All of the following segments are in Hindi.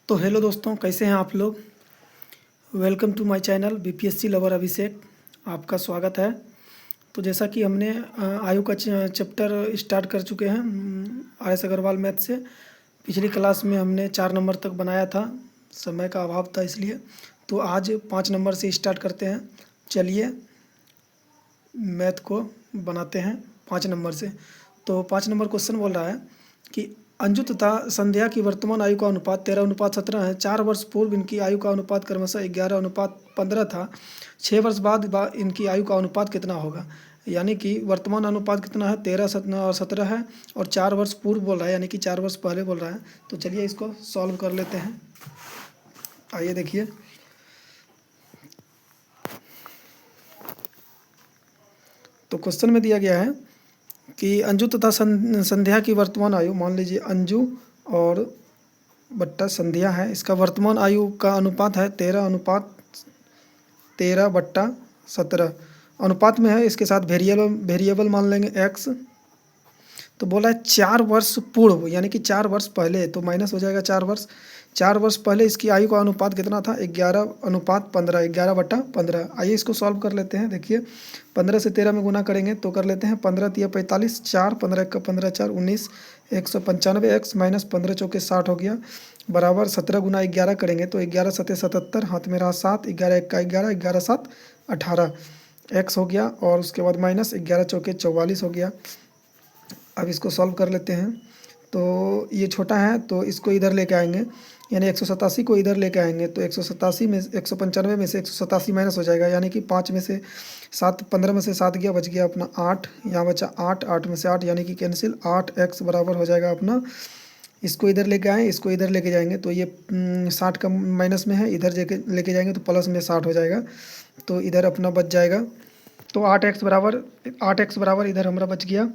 तो हेलो दोस्तों, कैसे हैं आप लोग। Welcome to my channel BPSC lover Abhishek. आपका स्वागत है। तो जैसा कि हमने आयु का चैप्टर स्टार्ट कर चुके हैं आर.एस. अग्रवाल मैथ से। पिछली क्लास में हमने 4 नंबर तक बनाया था, समय का अभाव था इसलिए। तो आज 5 नंबर से स्टार्ट करते हैं। चलिए मैथ को बनाते हैं 5 नंबर से। तो 5 नंबर क्वेश्चन बोल रहा है कि अंजू तथा संध्या की वर्तमान आयु का अनुपात 13:17 है। 4 वर्ष पूर्व इनकी आयु का अनुपात क्रमशः 11:15 था। 6 वर्ष बाद इनकी आयु का अनुपात कितना होगा। यानी कि वर्तमान अनुपात कितना है, 13 और 17 है, और 4 वर्ष पूर्व बोल रहा है, यानी कि 4 वर्ष पहले बोल रहा है। तो चलिए इसको सॉल्व कर लेते हैं। आइए देखिए, तो क्वेश्चन में दिया गया है कि अंजू तथा संध्या की वर्तमान आयु, मान लीजिए अंजू और बट्टा संध्या है, इसका वर्तमान आयु का अनुपात है 13:17 अनुपात में है। इसके साथ वेरिएबल मान लेंगे x। तो बोला है 4 वर्ष पूर्व, यानी कि 4 वर्ष पहले, तो माइनस हो जाएगा 4 वर्ष पहले इसकी आयु का अनुपात कितना था, 11:15, 11/15। आइए इसको सॉल्व कर लेते हैं। देखिए 15 से 13 में गुना करेंगे तो कर लेते हैं 15 तिया 45, 4 15 का 15 4 19, 195 x माइनस 15 चौके 60 हो गया, बराबर 17 गुना 11 करेंगे तो 11 सत्ते 77, हाथ में रहा 7, 11 1 का 11, 11 7 18 x हो गया, और उसके बाद माइनस 11 चौके 44 हो गया। अब इसको सॉल्व कर लेते हैं। तो ये छोटा है तो इसको इधर लेके आएंगे, यानी 187 को इधर लेके आएंगे तो 187 में 195 में से 187 माइनस हो जाएगा, यानी कि 5 में से 7, 15 में से 7 गया, बच गया अपना 8, यहाँ बचा 8, 8 में से 8 यानी कि कैंसिल, 8x बराबर हो जाएगा अपना। इसको इधर लेके आएँ, इसको इधर लेके जाएंगे तो ये 60 का माइनस में है, इधर लेके जाएंगे तो प्लस में 60 हो जाएगा, तो इधर अपना बच जाएगा। तो 8x बराबर इधर हमारा बच गया,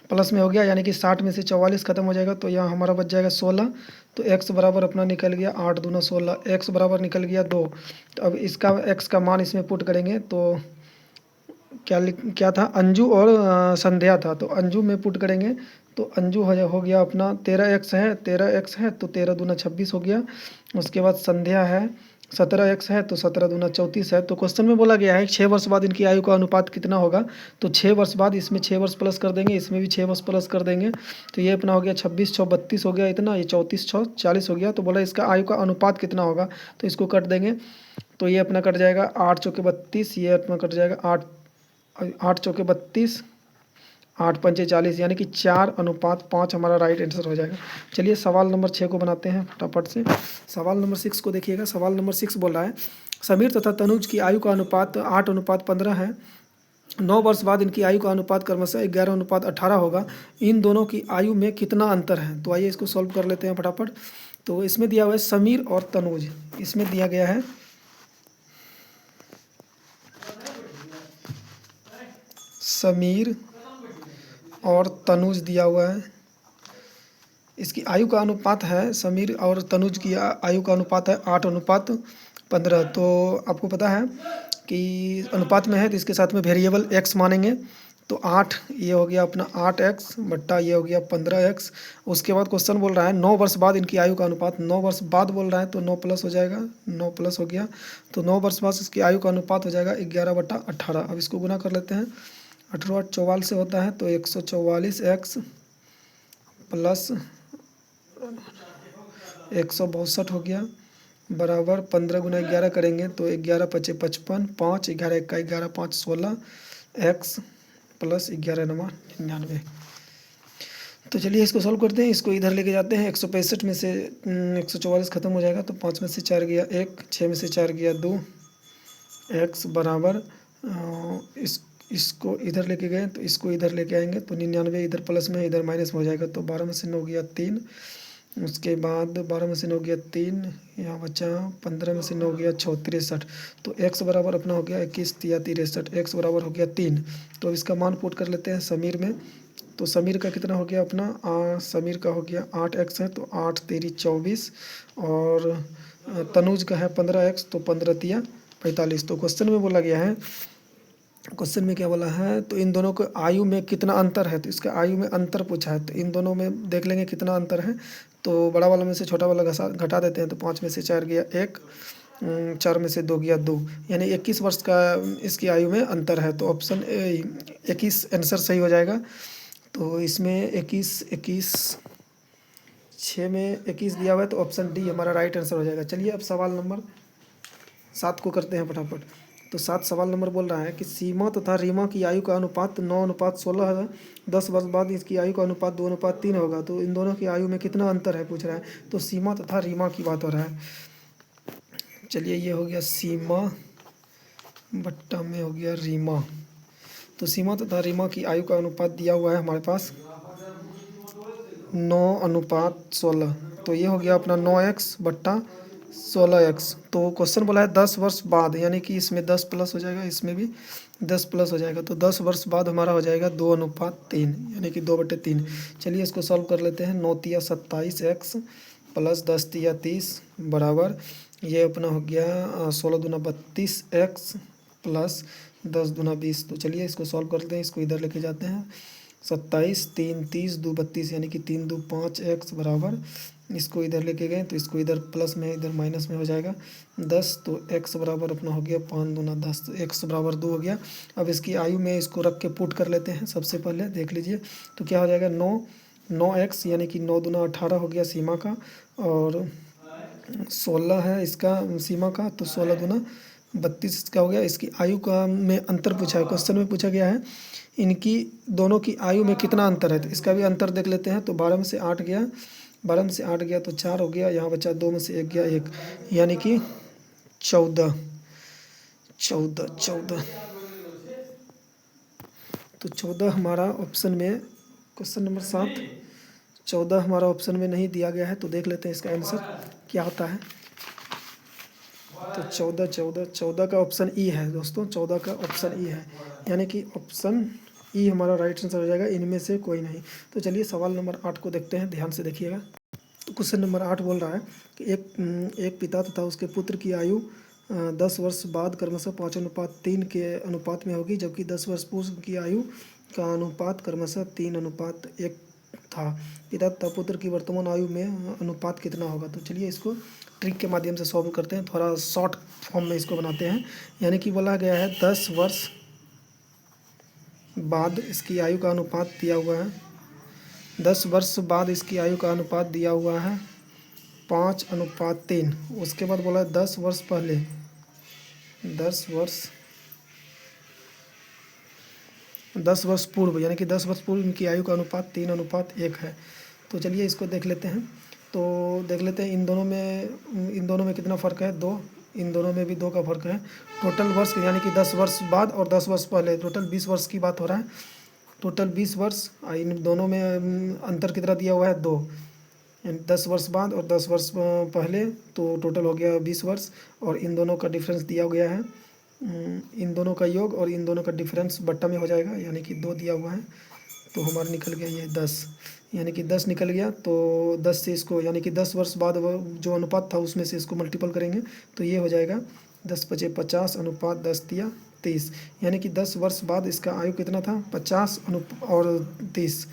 प्लस में हो गया, यानी कि 60 में से 44 खत्म हो जाएगा, तो यहाँ हमारा बच जाएगा 16। तो x बराबर अपना निकल गया 8 दूना 16, x बराबर निकल गया 2। तो अब इसका x का मान इसमें पुट करेंगे तो क्या था, अंजू और संध्या था, तो अंजू में पुट करेंगे तो अंजू हो गया अपना 13x है तो 13 दूना 26 हो गया। उसके बाद संध्या है 17x है तो 17 दूना 34 है। तो क्वेश्चन में बोला गया है 6 वर्ष बाद इनकी आयु का अनुपात कितना होगा। तो 6 वर्ष बाद इसमें 6 वर्ष प्लस कर देंगे, इसमें भी 6 वर्ष प्लस कर देंगे, तो ये अपना हो गया 26 6 32 हो गया इतना, ये 34 6 40 हो गया। तो बोला इसका आयु का अनुपात कितना होगा, तो इसको कट देंगे तो ये अपना कट जाएगा 8 चौके 32, ये अपना कट जाएगा 8 चौके 32, 8 पंचे 40, यानी कि 4:5 हमारा राइट आंसर हो जाएगा। चलिए सवाल नंबर 6 को बनाते हैं फटाफट से। सवाल नंबर 6 को देखिएगा। सवाल नंबर 6 बोल रहा है समीर तथा तनुज की आयु का अनुपात 8:15 है। 9 वर्ष बाद इनकी आयु का अनुपात क्रमशः 11:18 होगा। इन दोनों की आयु में कितना अंतर है। तो आइए इसको सॉल्व कर लेते हैं फटाफट। तो इसमें दिया हुआ है समीर और तनुज, इसमें दिया गया है समीर और तनुज दिया हुआ है। इसकी आयु का अनुपात है, समीर और तनुज की आयु का अनुपात है 8:15। तो आपको पता है कि अनुपात में है तो इसके साथ में वेरिएबल x मानेंगे, तो 8 ये हो गया अपना 8x बट्टा ये हो गया 15x। उसके बाद क्वेश्चन बोल रहा है 9 वर्ष बाद इनकी आयु का अनुपात, 9 वर्ष बाद बोल रहा है तो 9 प्लस हो जाएगा, 9 प्लस हो गया, तो 9 वर्ष बाद इसकी आयु का अनुपात हो जाएगा 11/18। अब इसको गुना कर लेते हैं, 18 8 44 से होता है तो 144x प्लस 162 हो गया, बराबर 15 गुना 11 करेंगे तो 11 पचे 55, 5 11 1 का 11 5 16 x प्लस 11 9 99। तो चलिए इसको सॉल्व करते हैं। इसको इधर लेके जाते हैं, 165 में से 144 खत्म हो जाएगा तो 5 में से 4 गया 1, 6 में से 4 गया 2, x बराबर इसको इधर लेके गए तो इसको इधर लेके आएंगे तो 99 इधर प्लस में इधर माइनस में हो जाएगा, तो 12 में से 9 गया 3, उसके बाद 12 में से 9 गया 3, यहाँ बचा 15 में से 9 गया 6 63। तो x बराबर अपना हो गया 21 तिया 63, x बराबर हो गया 3। तो इसका मान पुट कर लेते हैं समीर में। तो समीर का कितना हो गया अपना, समीर का हो गया 8x है तो 8 तेरी 24, और तनुज का है 15x तो 15 तिया 45। तो क्वेश्चन में बोला गया है, क्वेश्चन में क्या बोला है, तो इन दोनों को आयु में कितना अंतर है। तो इसका आयु में अंतर पूछा है, तो इन दोनों में देख लेंगे कितना अंतर है। तो बड़ा वाला में से छोटा वाला घटा देते हैं, तो 5 में से 4 गया 1, 4 में से 2 गया 2, यानी 21 वर्ष का इसकी आयु में अंतर है। तो ऑप्शन 21 आंसर सही हो जाएगा। तो इसमें 21 6 में 21 दिया हुआ है, तो ऑप्शन डी हमारा राइट आंसर हो जाएगा। चलिए अब सवाल नंबर 7 को करते हैं फटाफट। तो 7 सवाल नंबर बोल रहा है कि सीमा तथा रीमा की आयु का अनुपात 9:16 है। 10 वर्ष बाद इसकी आयु का अनुपात 2:3 होगा। तो इन दोनों की आयु में कितना अंतर है पूछ रहा है। तो सीमा तथा रीमा की बात हो रहा है। चलिए ये हो गया सीमा, बट्टा में हो गया रीमा। तो सीमा तथा रीमा की आयु का अनुपात दिया हुआ है हमारे पास 9:16। तो ये हो गया अपना 9x बट्टा 16x। तो क्वेश्चन बोला है 10 वर्ष बाद, यानी कि इसमें 10 प्लस हो जाएगा, इसमें भी 10 प्लस हो जाएगा। तो 10 वर्ष बाद हमारा हो जाएगा 2:3, यानी कि 2/3। चलिए इसको सॉल्व कर लेते हैं। 9 तिया 27x प्लस 10 तिया 30 बराबर, ये अपना हो गया 16 दूना 32x प्लस 10 दूना 20। तो चलिए इसको सॉल्व करते हैं, इसको इधर लेके जाते हैं। 27 3 30 2 32, यानी कि 3 2 5x बराबर, इसको इधर लेके गए तो इसको इधर प्लस में इधर माइनस में हो जाएगा 10। तो x बराबर अपना हो गया 5 दूना 10, तो x बराबर 2 हो गया। अब इसकी आयु में इसको रख के पुट कर लेते हैं। सबसे पहले देख लीजिए तो क्या हो जाएगा 9x, यानी कि 9 दूना 18 हो गया सीमा का, और 16 है इसका सीमा का, तो 16 दूना 32 का हो गया। इसकी आयु का में अंतर पूछा है, क्वेश्चन में पूछा गया है इनकी दोनों की आयु में कितना अंतर है। तो इसका भी अंतर देख लेते हैं। तो 12 में से 8 गया, 12 में से 8 गया तो 4 हो गया, यहाँ बचा 2 में से 1 गया 1, यानी कि 14। तो 14 हमारा ऑप्शन में, क्वेश्चन नंबर 7 14 हमारा ऑप्शन में नहीं दिया गया है। तो देख लेते हैं इसका आंसर क्या होता है। तो 14 का ऑप्शन ई है दोस्तों, 14 का ऑप्शन ई है, यानी कि ऑप्शन ई हमारा राइट आंसर हो जाएगा, इनमें से कोई नहीं। तो चलिए सवाल नंबर 8 को देखते हैं, ध्यान से देखिएगा। तो क्वेश्चन नंबर 8 बोल रहा है कि एक पिता तथा उसके पुत्र की आयु 10 वर्ष बाद क्रमशः 5:3 के अनुपात में होगी, जबकि 10 वर्ष पूर्व की आयु का अनुपात क्रमशः 3:1 था। पिता तथा पुत्र की वर्तमान आयु में अनुपात कितना होगा। तो चलिए इसको ट्रिक के माध्यम से सॉल्व करते हैं, थोड़ा शॉर्ट फॉर्म में इसको बनाते हैं। यानी कि बोला गया है 10 वर्ष बाद इसकी आयु का अनुपात दिया हुआ है, 10 वर्ष बाद इसकी आयु का अनुपात दिया हुआ है 5:3। उसके बाद बोला है 10 वर्ष पहले, 10 वर्ष पूर्व, यानी कि 10 वर्ष पूर्व इनकी आयु का अनुपात 3:1 है। तो चलिए इसको देख लेते हैं। तो देख लेते हैं इन दोनों में कितना फ़र्क है, 2, इन दोनों में भी 2 का फ़र्क है। टोटल वर्ष यानी कि 10 वर्ष बाद और 10 वर्ष पहले, टोटल 20 वर्ष की बात हो रहा है। टोटल 20 वर्ष, इन दोनों में अंतर कितना दिया हुआ है 2, 10 वर्ष बाद और 10 वर्ष पहले, तो टोटल हो गया 20 वर्ष। और इन दोनों का डिफरेंस दिया गया है, इन दोनों का योग और इन दोनों का डिफरेंस बट्टा में हो जाएगा, यानी कि 2 दिया हुआ है। तो हमारा निकल गया ये 10, यानी कि 10 निकल गया। तो 10 से इसको, यानी कि 10 वर्ष बाद जो अनुपात था उसमें से इसको मल्टीपल करेंगे तो ये हो जाएगा 10 × 5 = 50 अनुपात 10 × 30, यानी कि 10 वर्ष बाद इसका आयु कितना था 50 और 30,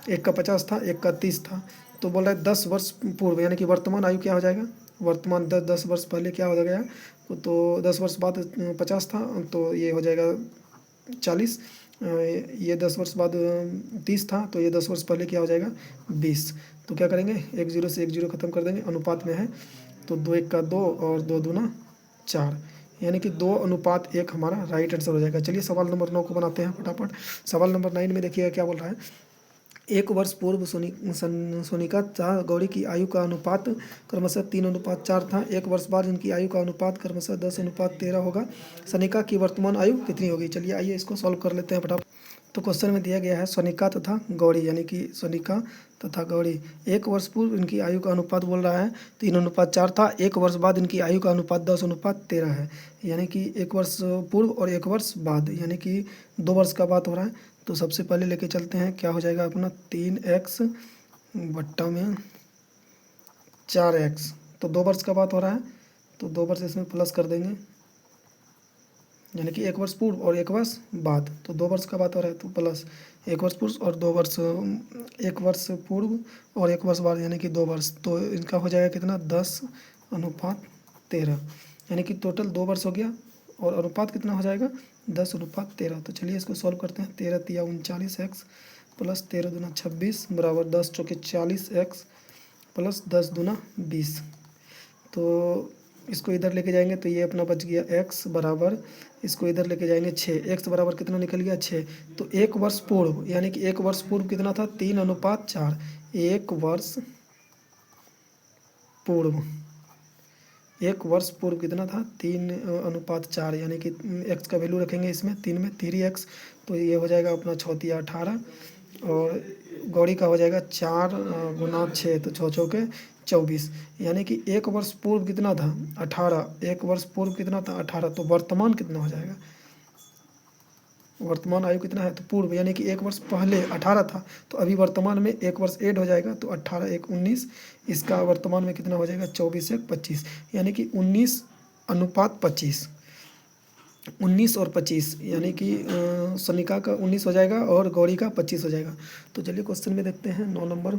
एक का 50 था एक का 30 था। तो बोल रहा है 10 वर्ष पूर्व, यानी कि वर्तमान आयु क्या हो जाएगा, वर्तमान 10 वर्ष पहले क्या हो गया, तो 10 वर्ष बाद 50 था तो ये हो जाएगा 40, ये 10 वर्ष बाद 30 था तो ये 10 वर्ष पहले क्या हो जाएगा 20। तो क्या करेंगे, 1 0 से 1 0 ख़त्म कर देंगे, अनुपात में है तो 2 1 का 2 और 2 दूना 4, यानी कि 2:1 हमारा राइट आंसर हो जाएगा। चलिए सवाल नंबर 9 को बनाते हैं फटाफट। सवाल नंबर 9 में देखिएगा क्या बोल रहा है। 1 वर्ष पूर्व सोनिका तथा गौरी की आयु का अनुपात क्रमशः 3:4 था। 1 वर्ष बाद इनकी आयु का अनुपात क्रमशः 10:13 होगा। सोनिका की वर्तमान आयु कितनी होगी। चलिए आइए इसको सॉल्व कर लेते हैं फटाफट। तो क्वेश्चन में दिया गया है सोनिका तथा गौरी, यानी कि सोनिका तथा गौरी 1 वर्ष पूर्व इनकी आयु का अनुपात बोल रहा है 3:4 था। 1 वर्ष बाद इनकी आयु का अनुपात 10:13 है, यानी कि 1 वर्ष पूर्व और 1 वर्ष बाद, यानी कि 2 वर्ष का बात हो रहा है। तो सबसे पहले लेके चलते हैं, क्या हो जाएगा अपना 3x बट्टा में 4x, तो 2 वर्ष का बात हो रहा है तो 2 वर्ष इसमें प्लस कर देंगे, यानी कि 1 वर्ष पूर्व और 1 वर्ष बाद, तो 2 वर्ष का बात हो रहा है, तो प्लस 1 वर्ष पूर्व और 2 वर्ष, 1 वर्ष पूर्व और 1 वर्ष बाद यानी कि 2 वर्ष, तो इनका हो जाएगा कितना 10:13, यानी कि टोटल 2 वर्ष हो गया और अनुपात कितना हो जाएगा 10:13। तो चलिए इसको सॉल्व करते हैं। 13 तिया 39x प्लस 13 दूना 26 बराबर 10 चौके 40x प्लस 10 दूना 20। तो इसको इधर लेके जाएंगे तो ये अपना बच गया x बराबर, इसको इधर लेके जाएंगे 6, x बराबर कितना निकल गया 6। तो 1 वर्ष पूर्व यानी कि 1 वर्ष पूर्व कितना था 3:4, 1 वर्ष पूर्व, 1 वर्ष पूर्व कितना था 3:4, यानी कि x का वैल्यू रखेंगे इसमें 3 में 3x, तो ये हो जाएगा अपना 6 तिया 18 और गौरी का हो जाएगा 4 गुना 6 तो 6 चौके 24, यानी कि 1 वर्ष पूर्व कितना था 18, 1 वर्ष पूर्व कितना था 18, तो वर्तमान कितना हो जाएगा, वर्तमान आयु कितना है तो पूर्व, यानी कि 1 वर्ष पहले 18 था तो अभी वर्तमान में 1 वर्ष ऐड हो जाएगा तो 18 1 19, इसका वर्तमान में कितना हो जाएगा 24 1 25, यानी कि 19:25, 19 और 25, यानी कि सनिका का 19 हो जाएगा और गौरी का 25 हो जाएगा। तो चलिए क्वेश्चन में देखते हैं 9 नंबर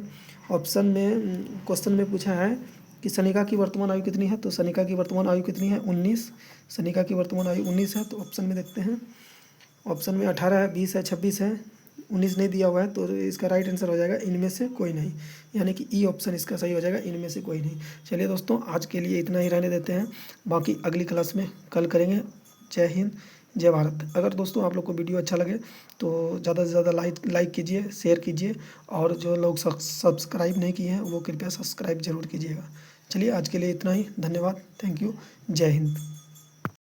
ऑप्शन में, क्वेश्चन में पूछा है कि सनिका की वर्तमान आयु कितनी है, तो सनिका की वर्तमान आयु कितनी है 19, सनिका की वर्तमान आयु 19 है। तो ऑप्शन में देखते हैं, ऑप्शन में 18 है, 20 है, 26 है, 19 नहीं दिया हुआ है, तो इसका राइट आंसर हो जाएगा इनमें से कोई नहीं, यानी कि ई ऑप्शन इसका सही हो जाएगा, इनमें से कोई नहीं। चलिए दोस्तों आज के लिए इतना ही रहने देते हैं, बाकी अगली क्लास में कल करेंगे। जय हिंद जय भारत। अगर दोस्तों आप लोग को वीडियो अच्छा लगे तो ज़्यादा से ज़्यादा लाइक कीजिए, शेयर कीजिए, और जो लोग सब्सक्राइब नहीं किए हैं वो कृपया सब्सक्राइब जरूर कीजिएगा। चलिए आज के लिए इतना ही, धन्यवाद, थैंक यू, जय हिंद।